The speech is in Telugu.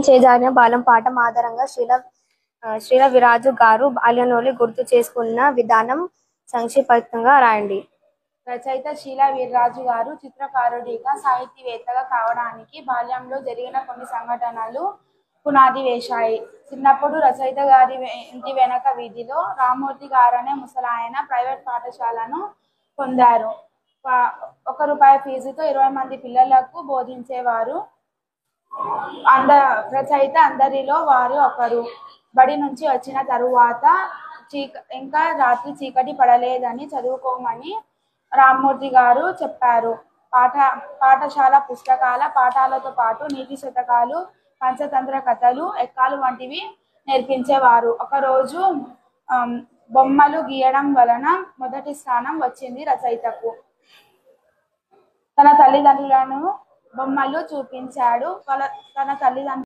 చేజారిన బాలం పాఠం ఆధారంగా శ్రీల విరాజు గారు బాల్యంలోని గుర్తు చేసుకున్న విధానం సంక్షిప్తంగా రాయండి. రచయిత శీలా వీర్రాజు గారు చిత్రకారుడిగా సాహితీవేత్తగా కావడానికి బాల్యంలో జరిగిన కొన్ని సంఘటనలు పునాది వేశాయి. చిన్నప్పుడు రచయిత గారి ఇంటి వెనక వీధిలో రామ్మూర్తి గారనే ముసలాయన ప్రైవేట్ పాఠశాలను పొందారు. ₹1 ఫీజుతో 20 మంది పిల్లలకు బోధించేవారు. రచయిత అందరిలో వారు ఒకరు. బడి నుంచి వచ్చిన తరువాత ఇంకా రాత్రి చీకటి పడలేదని చదువుకోమని రామ్మూర్తి గారు చెప్పారు. పాఠశాల పుస్తకాల పాఠాలతో పాటు నీతి శతకాలు, పంచతంత్ర కథలు, ఎక్కాలు వంటివి నేర్పించేవారు. ఒకరోజు బొమ్మలు గీయడం వలన మొదటి స్థానం వచ్చింది రచయితకు. తన తల్లిదండ్రులను బొమ్మలు చూపించాడు. తన తల్లిదండ్రులు